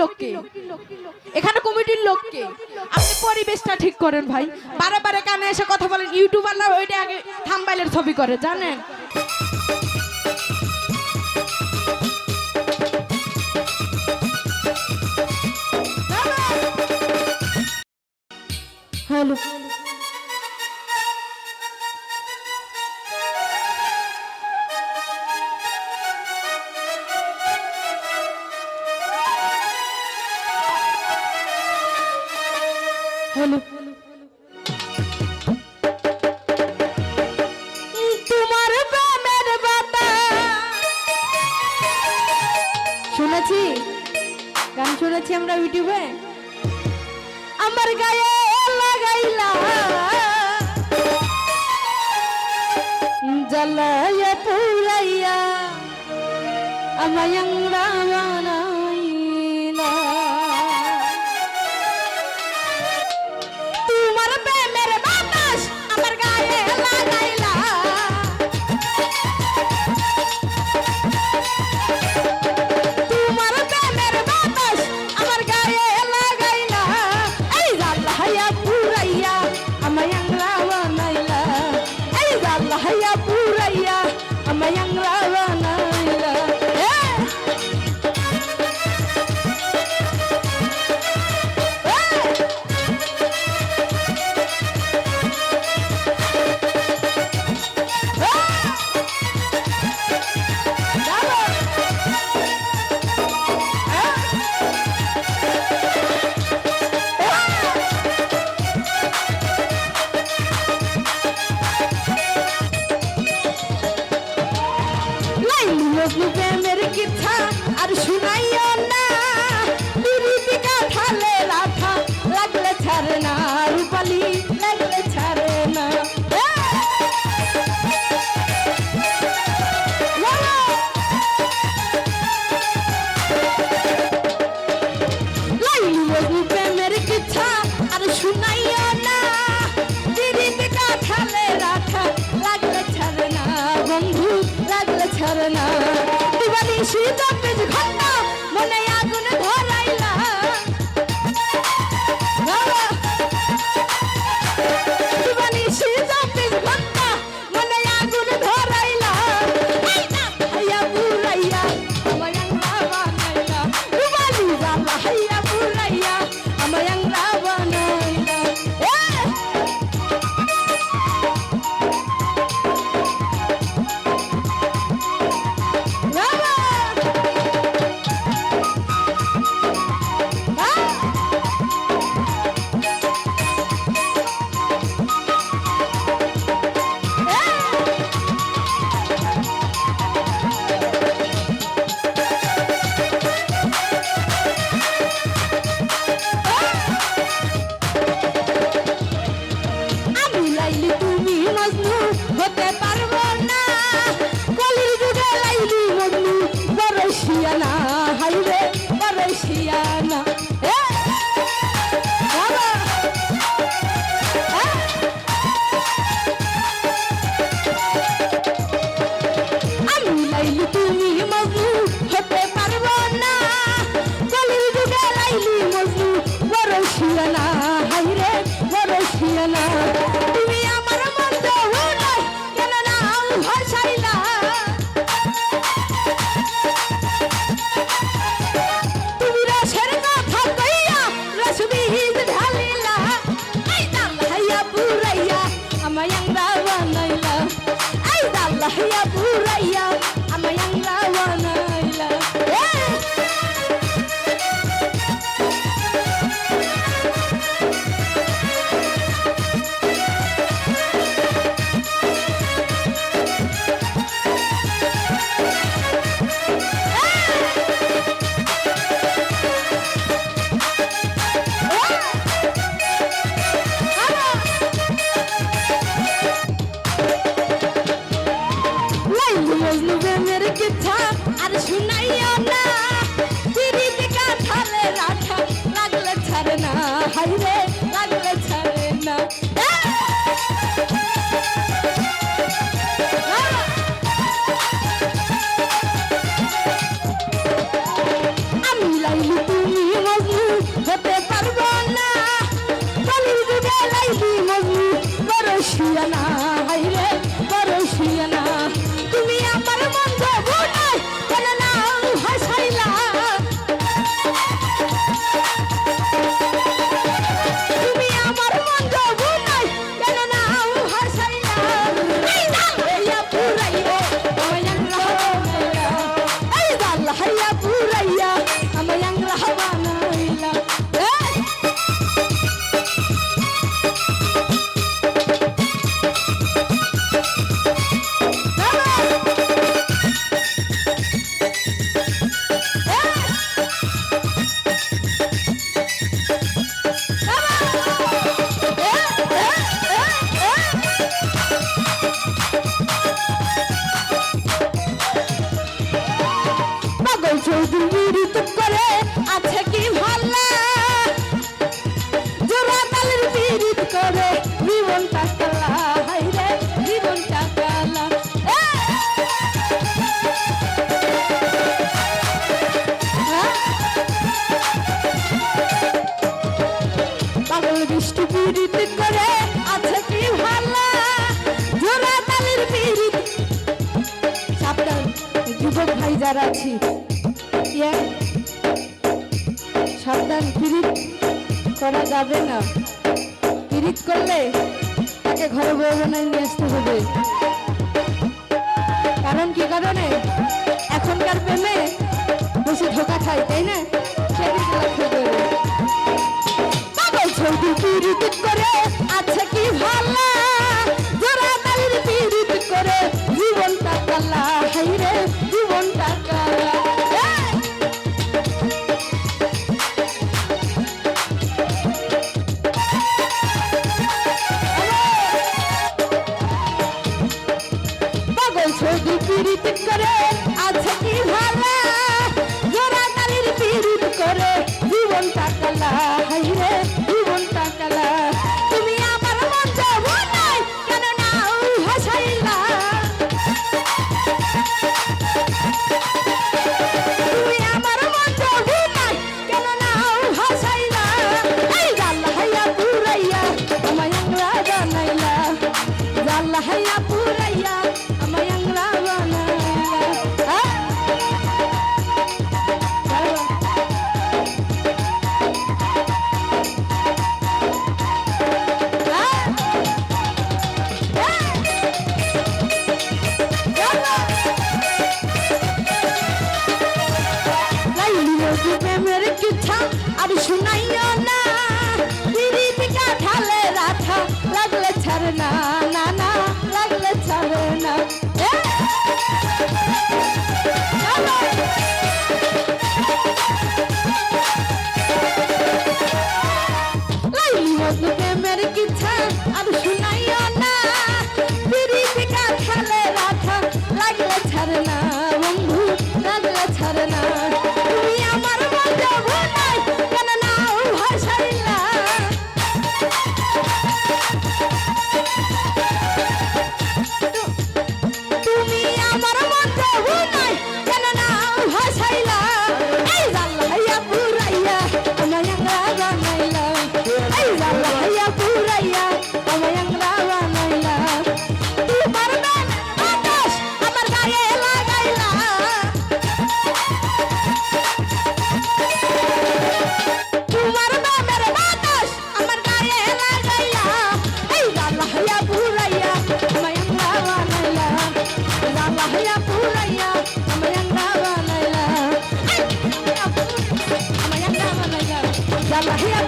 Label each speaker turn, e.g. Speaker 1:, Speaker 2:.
Speaker 1: লোককে, এখানে কমিটির লোককে। আপনি পরিবেশটা ঠিক করেন ভাই। বারে বারে কানে এসে কথা বলেন। ইউটিউবাররা ওইটা আগে থাম্বনেইলের ছবি করে জানেন। হ্যালো, হ্যালো, তোমার প্রেমের বাতা শুনেছি, গান শুনেছি আমরা ইউটিউবে। আমার গায়ে লাগাইলা জ্বালাইয়া পুরাইয়া আমায় আংরা বানাইলা। তোমার প্রেমের বাতাস আমার গায়ে লাগাইলা, তোমার প্রেমের বাতাস আমার গায়ে লাগাইলা। এই জ্বালাইয়া পুরাইয়া আমায় আংরা বানাইলা, এই জ্বালাইয়া পুরাইয়া আমায় আংরা বানাইলা। প্রেমের কিচ্ছা আর শুনাইও না, বিরিতিকা ঢালে রাধা লাগলে ছাড়ে না, রূপালি লাগলে ছাড়ে না। প্রেমের কিচ্ছা আর শুনাইও না, বিরিতিকা ঢালে রাধা লাগলে ছাড়ে না, বন্ধু লাগলে ছাড়ে না। দিবানি শীতা পেজ ঘন্টা মনে আগুন ধরাইলা, দিবানি শীতা পেজ ঘন্টা মনে আগুন ধরাইলা। হাইয়া বুলাইয়া আমায় আংরা বানাইলা, দিবানি জালা হাইয়া বুলাইয়া আমায় আংরা বানাইলা। হাসাইয়া না তুমি আমার মন যাবো নাই কেন না হাসাইলা তুমি আমার মন যাবো নাই কেন না হাসাইলা হাইয়া পুরাইয়া আমায় আংরা বানাইলা এই জাল হাইয়া পুরাইয়া আমায় আংরা বানাইলা চৌধুরী করে আছে কি ভাল্লা জোড়া তালের পীড়িত করে জীবন টাকালা হাইরে জীবন টাকালা পাগল বৃষ্টি পীড়িত করে আছে কি ভাল্লা জোড়া তালের পীড়িত সাবধান যুবক ভাই যারা আছি সাবধান পীড়িত করা যাবে না পীড়িত করলে তাকে ঘরে বউ বানায় নিয়ে আসতে হবে কারণ কি কারণে এখনকার প্রেমে বেশি ধোকা খায় তাই না সেদিন লক্ষ্য করে পাগল ছবি পীড়িত করে আছে কি ভালো জোড়া তালির পীড়িত করে জীবন টাকালা হাইরে জীবন টাকালা ছবি পীড়িত করে আছে কি ভালো জোড়া তালির পীড়িত করে জীবন টাকালা হাইরে জীবন টাকালা তুমি আমার মন যাবো নাই কেন না হাসাইলা তুমি আমার মন যাবো নাই কেন না হাসাইলা এই জাল্লা হাইয়া পুরাইয়া আমায় আংরা বানাইলা জাল্লা হাইয়া পুরাইয়া আমায় আংরা বানাইলা প্রেমের কিচ্ছা আর শুনাইও না পীড়িত কাঠালে রাখা লাগলে ছাড়ে না না না লাগলে ছাড়ে না প্রেমের কিচ্ছা আর শুনাইও না পীড়িত কাঠালে রাখা লাগলে ছাড়ে না বন্ধু লাগলে ছাড়ে না তুমি আমার মন যাবো নাই কেন না হাসাইলা তুমি আমার মন যাবো নাই কেন না হাসাইলা এই জাল্লা হাইয়া পুরাইয়া আমায় আংরা বানাইলা এই জাল্লা হাইয়া পুরাইয়া আমায় আংরা বানাইলা তোমার নাম আকাশ আমার গায়ে লাগাইলা তোমার নামের বাতাস আমার গায়ে লাগাইলা এই জাল্লা হাইয়া পুরাইয়া আমায় আংরা বানাইলা জাল্লা হাইয়া পুরাইয়া আমায় আংরা বানাইলা আমায় আংরা বানাইলা জাল্লা হাইয়া